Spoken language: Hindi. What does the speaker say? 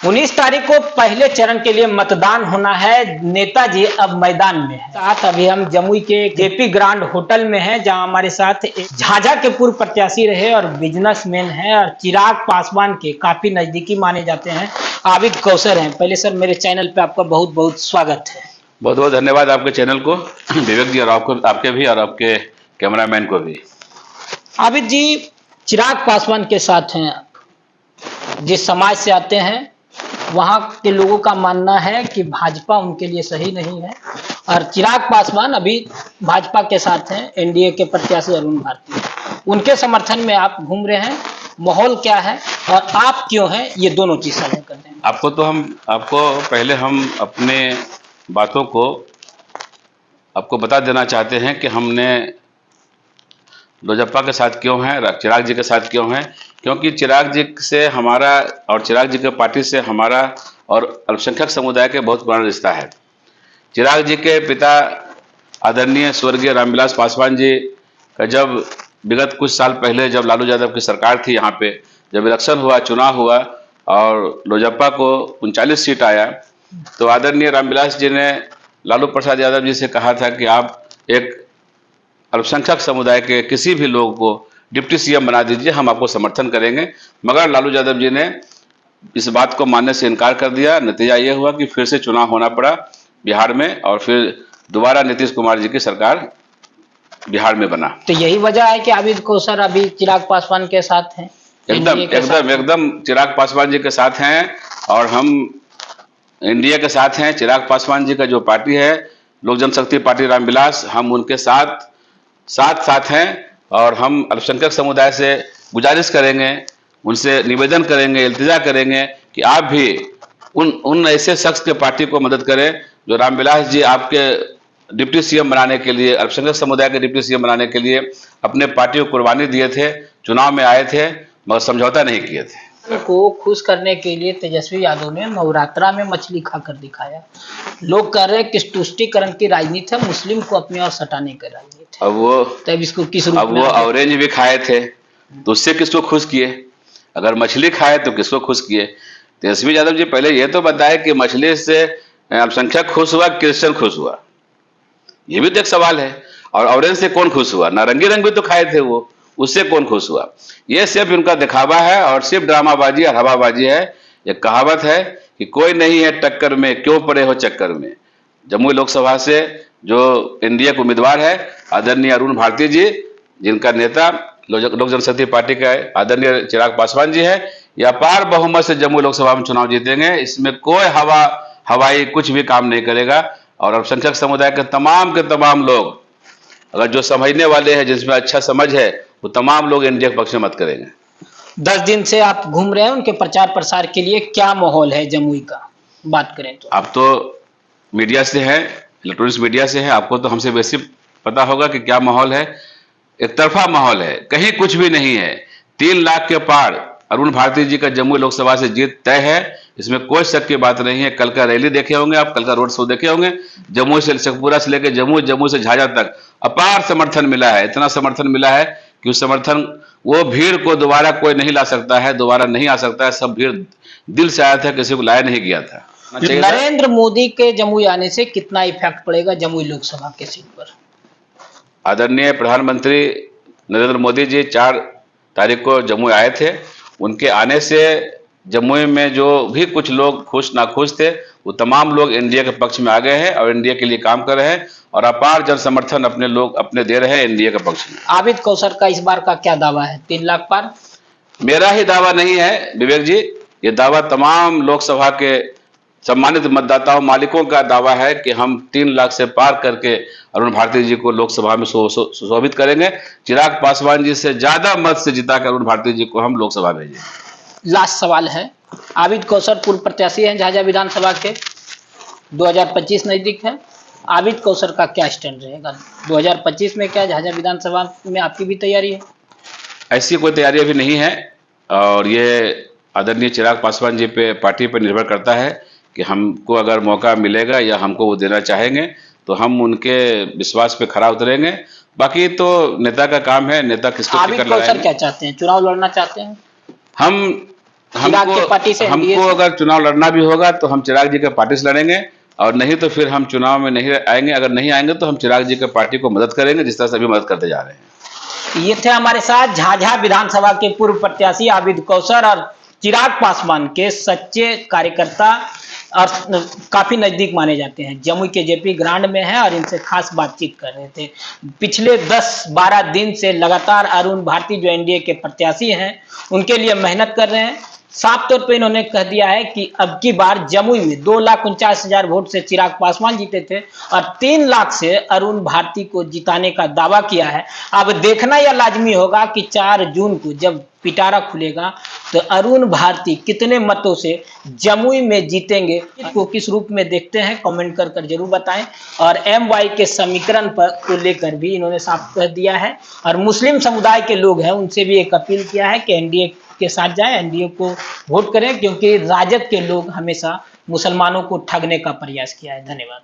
19 तारीख को पहले चरण के लिए मतदान होना है। नेताजी अब मैदान में है। साथ अभी हम जमुई के जेपी ग्रांड होटल में हैं, जहां हमारे साथ एक झाझा के पूर्व प्रत्याशी रहे और बिजनेसमैन हैं और चिराग पासवान के काफी नजदीकी माने जाते हैं, आबिद कौसर हैं। पहले सर, मेरे चैनल पे आपका बहुत बहुत स्वागत है। बहुत बहुत धन्यवाद आपके चैनल को, विवेक जी, और आपके भी और आपके कैमरामैन को भी। आबिद जी, चिराग पासवान के साथ हैं, जिस समाज से आते हैं वहां के लोगों का मानना है कि भाजपा उनके लिए सही नहीं है और चिराग पासवान अभी भाजपा के साथ हैं। एनडीए के प्रत्याशी अरुण भारती, उनके समर्थन में आप घूम रहे हैं। माहौल क्या है और आप क्यों हैं, ये दोनों चीज साझा करते हैं। आपको पहले हम अपने बातों को आपको बता देना चाहते हैं कि हमने लोजपा के साथ क्यों हैं, चिराग जी के साथ क्यों हैं। क्योंकि चिराग जी से हमारा और चिराग जी के पार्टी से हमारा और अल्पसंख्यक समुदाय के बहुत पुराना रिश्ता है। चिराग जी के पिता आदरणीय स्वर्गीय रामविलास पासवान जी का जब विगत कुछ साल पहले जब लालू यादव की सरकार थी, यहाँ पे जब इलेक्शन हुआ, चुनाव हुआ और लोजपा को 39 सीट आया, तो आदरणीय रामविलास जी ने लालू प्रसाद यादव जी से कहा था कि आप एक अल्पसंख्यक समुदाय के किसी भी लोग को डिप्टी सीएम बना दीजिए, हम आपको समर्थन करेंगे। मगर लालू यादव जी ने इस बात को मानने से इनकार कर दिया। नतीजा ये हुआ कि फिर से चुनाव होना पड़ा बिहार में और फिर दोबारा नीतीश कुमार जी की सरकार बिहार में बना। तो यही वजह है कि आबिद कौसर अभी चिराग पासवान के साथ हैं। एकदम चिराग पासवान जी के साथ हैं और हम एनडीए के साथ हैं। चिराग पासवान जी का जो पार्टी है, लोक जनशक्ति पार्टी रामविलास, हम उनके साथ हैं और हम अल्पसंख्यक समुदाय से गुजारिश करेंगे, उनसे निवेदन करेंगे, इल्तिजा करेंगे कि आप भी उन ऐसे शख्स के पार्टी को मदद करें जो रामविलास जी आपके डिप्टी सीएम बनाने के लिए, अल्पसंख्यक समुदाय के डिप्टी सीएम बनाने के लिए अपने पार्टी को कुर्बानी दिए थे, चुनाव में आए थे मगर समझौता नहीं किए थे। को खुश करने के लिए तेजस्वी यादव ने नवरात्रा में मछली खाकर दिखाया। लोग कह रहे हैं कि तुष्टीकरण की राजनीति है, मुस्लिम को अपनी ओर सटाने की राजनीति है। तब इसको किस रूप में? ऑरेंज भी खाए थे तो उससे किसको खुश किए? अगर मछली खाए तो किसको खुश किए? तेजस्वी यादव जी पहले ये तो बताए कि मछली से अल्पसंख्यक खुश हुआ, क्रिश्चियन खुश हुआ, ये भी तो एक सवाल है। और ऑरेंज से कौन खुश हुआ? नारंगी रंग भी तो खाए थे वो, उससे कौन खुश हुआ? ये सिर्फ उनका दिखावा है और सिर्फ ड्रामाबाजी और हवाबाजी है। ये कहावत है कि कोई नहीं है टक्कर में, क्यों पड़े हो चक्कर में। जमुई लोकसभा से जो एनडीए के उम्मीदवार है आदरणीय अरुण भारती जी, जिनका नेता लोक जनशक्ति पार्टी का आदरणीय चिराग पासवान जी है, ये अपार बहुमत से जमुई लोकसभा में चुनाव जीतेंगे। इसमें कोई हवाई कुछ भी काम नहीं करेगा। और अल्पसंख्यक समुदाय के तमाम लोग, अगर जो समझने वाले हैं, जिसमें अच्छा समझ है, वो तमाम लोग एनडीए के पक्ष में मत करेंगे। 10 दिन से आप घूम रहे हैं उनके प्रचार प्रसार के लिए, क्या माहौल है जमुई का? बात करें तो आप तो मीडिया से हैं, इलेक्ट्रॉनिक्स मीडिया से हैं, आपको तो हमसे बेसिक पता होगा कि क्या माहौल है। एक तरफा माहौल है, कहीं कुछ भी नहीं है। 3 लाख के पार अरुण भारती जी का जमुई लोकसभा से जीत तय है, इसमें कोई शक की बात नहीं है। कल का रैली देखे होंगे आप, कल का रोड शो देखे होंगे। जमुई से शेखपुरा से लेकर जमुई से झाझा तक अपार समर्थन मिला है। इतना समर्थन मिला है कि उस समर्थन, वो भीड़ को दोबारा कोई नहीं ला सकता है, दोबारा नहीं आ सकता है। सब भीड़ दिल से आया था, किसी को लाया नहीं गया था। नरेंद्र मोदी के जमुई आने से कितना इफेक्ट पड़ेगा जमुई लोकसभा के सीट पर? आदरणीय प्रधानमंत्री नरेंद्र मोदी जी 4 तारीख को जमुई आए थे। उनके आने से जमुई में जो भी कुछ लोग खुश नाखुश थे, वो तमाम लोग एनडीए के पक्ष में आ गए हैं और एनडीए के लिए काम कर रहे हैं और अपार जन समर्थन अपने लोग अपने दे रहे हैं एनडीए के पक्ष में। आबिद कौसर का इस बार का क्या दावा है? 3 लाख पार? मेरा ही दावा नहीं है विवेक जी, ये दावा तमाम लोकसभा के सम्मानित मतदाताओं मालिकों का दावा है कि हम 3 लाख से पार करके अरुण भारती जी को लोकसभा में सुशोभित करेंगे। चिराग पासवान जी से ज्यादा मत से जिताकर अरुण भारती जी को हम लोकसभा भेजेंगे। लास्ट सवाल है, आबिद कौसर पूर्व प्रत्याशी हैं झाझा विधानसभा के, 2025 नजदीक है। आबिद कौसर का क्या स्टैंड रहेगा 2025 में? क्या झाझा विधानसभा में आपकी भी तैयारी है? ऐसी कोई तैयारी अभी नहीं है और ये आदरणीय चिराग पासवान जी पे, पार्टी पर निर्भर करता है कि हमको अगर मौका मिलेगा या हमको वो देना चाहेंगे तो हम उनके विश्वास पे खरा उतरेंगे। बाकी तो नेता का काम है, नेता किसको टिकट लगाएंगे। आबिद कौसर क्या चाहते हैं? चुनाव लड़ना चाहते हैं? हम चिराग की पार्टी से एनडीए हमको से? अगर चुनाव लड़ना भी होगा तो हम चिराग जी के पार्टी से लड़ेंगे, और नहीं तो फिर हम चुनाव में नहीं आएंगे। अगर नहीं आएंगे तो हम चिराग जी के पार्टी को मदद करेंगे, जिस तरह से अभी मदद करते जा रहे हैं। ये थे हमारे साथ झाझा विधानसभा के पूर्व प्रत्याशी आबिद कौसर और चिराग पासवान के सच्चे कार्यकर्ता और काफी नजदीक माने जाते हैं। जमुई के जेपी ग्रांड में है और इनसे खास बातचीत कर रहे थे। पिछले 10-12 दिन से लगातार अरुण भारती जो एनडीए के प्रत्याशी हैं उनके लिए मेहनत कर रहे हैं। साफ तौर पे इन्होंने कह दिया है कि अब की बार जमुई में 2,49,000 वोट से चिराग पासवान जीते थे और 3 लाख से अरुण भारती को जिताने का दावा किया है। अब देखना यह लाजमी होगा कि 4 जून को जब पिटारा खुलेगा तो अरुण भारती कितने मतों से जमुई में जीतेंगे, इसको किस रूप में देखते हैं कमेंट कर जरूर बताएं। और MY के समीकरण पर को लेकर भी इन्होंने साफ कह दिया है और मुस्लिम समुदाय के लोग हैं उनसे भी एक अपील किया है कि एनडीए के साथ जाएं, एनडीए को वोट करें, क्योंकि राजद के लोग हमेशा मुसलमानों को ठगने का प्रयास किया है। धन्यवाद।